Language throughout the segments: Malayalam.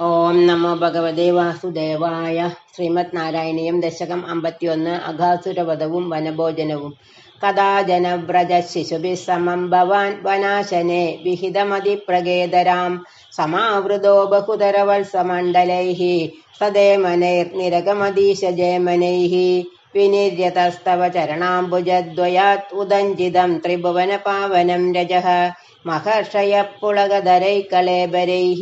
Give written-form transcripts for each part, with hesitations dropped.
ഓം നമോ ഭഗവതേ വാസുദേവായ. ശ്രീമദ് നാരായണീയം ദശകം 51. അഘാസുരവധവും വനഭോജനവും. കഥാജനവ്രജ ശിശുഭിः സമം ഭവാൻ വനാശനെ വിഹിതമതിപ്രകേതരാം സമാവൃതോ ബഹുതരവത്സമണ്ഡലൈः സദേമനൈർനിരഗമധീശജേമനൈः വിനിര്യതസ്തവ ചരണാംബുജദ്വയാത് ഉദഞ്ചിതം ത്രിഭുവനപാവനം രജഃ മഹർഷയഃ പുളകധരൈകലേബരൈः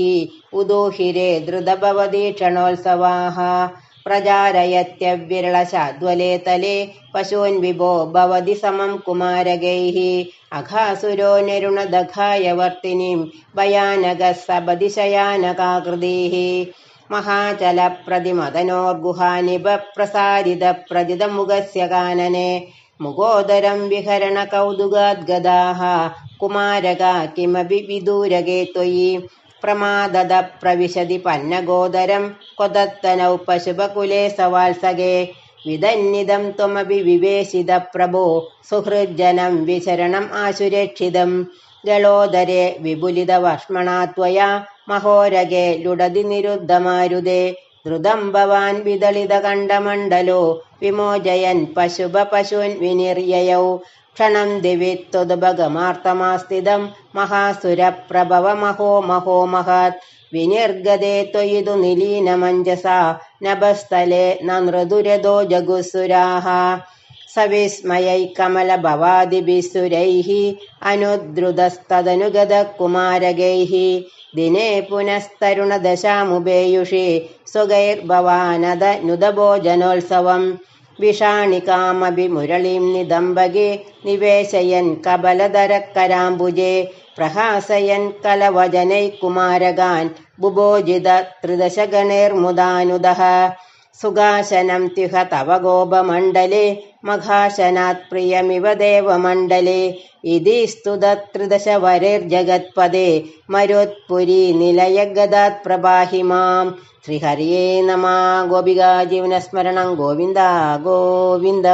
ഉദൂഹിരേ ധൃതഭവദീക്ഷണോത്സവാः പ്രചാരയത്യവിരളശാദ്വലേ തലേ പശൂൻ വിഭോ ഭവതി സമം കുമാരകൈः അഘാസുരോ നരുണദഘായ വർത്തിനിം ഭയാനകഃ സപതിശയാനകാകൃതിः മഹാചലപ്രതിമദനോർഗുഹാനിഭപ്രസാരിതപ്രതിതമുഖസ്യ കാനനെ മുഖോദരം വിഹരണ കൗതുകാദ്ഗദാഃ കുമാരക കിമപി വിദൂരകേ ത്വയി പ്രമാദദ പ്രവിശതി പന്നഗോദരം ക്വദത്തനൗ പശുപകുലേ സവാത്സകേ വിദന്നിദം ത്വമപി വിവേശിത പ്രഭോ സുഹൃജ്ജനം വിചരണം ആശുരക്ഷിതം ഗളോദരേ വിപുലിത വർഷ്മണാ ത്വയാ മഹോരഗേ ലുടതി നിരുദ്ധമാരുതേ ദ്രുതം ഭവാൻ വിദളിത കണ്ഡമണ്ഡലോ വിമോചയൻ പശുപ പശൂൻ വിനിര്യയൗ ക്ഷണം ദിവി ത്വദുപഗമാർത്തമാസ്ഥിതം മഹാസുരപ്രഭവ മഹോ മഹോ മഹത് വിനിർഗതേ ത്വയിതു നിലീനമഞ്ജസാ നഭസ്ഥലേ നൃദുരതോ ജഗുസുരാഃ സവിസ്മയൈ കമലഭവാദിഭിः സുരൈः അനുദ്രുതസ്തദനുഗത കുമാരകൈः ദിനേ പുനസ്തരുണദശാമുപേയുഷേ സ്വഗൈർഭവാനദ നുദഭോജനോത്സവം വിഷാണികാമഭി മുരളീം നിദംബകേ നിവേശയൻ കബലധരക്കരാംബുജേ പ്രഹാസയൻ കലവചനൈ കുമാരകാൻ ബുഭോജിത ത്രിദശഗണൈർമുദാനുദഃ സുഖാശനം ത്യുഹ തവ ഗോപമണ്ഡലേ മഘാശനാത് പ്രിയമിവ ദേവമണ്ഡലേ ഇതി സ്തുത ത്രിദശവരൈർജഗത്പദേ മരുത്പുരീ നിലയഗദാത് പ്രപാഹി മാം. ശ്രീഹരിയേ നമഃ. ഗോപികാ ജീവനസ്മരണം ഗോവിന്ദ ഗോവിന്ദ.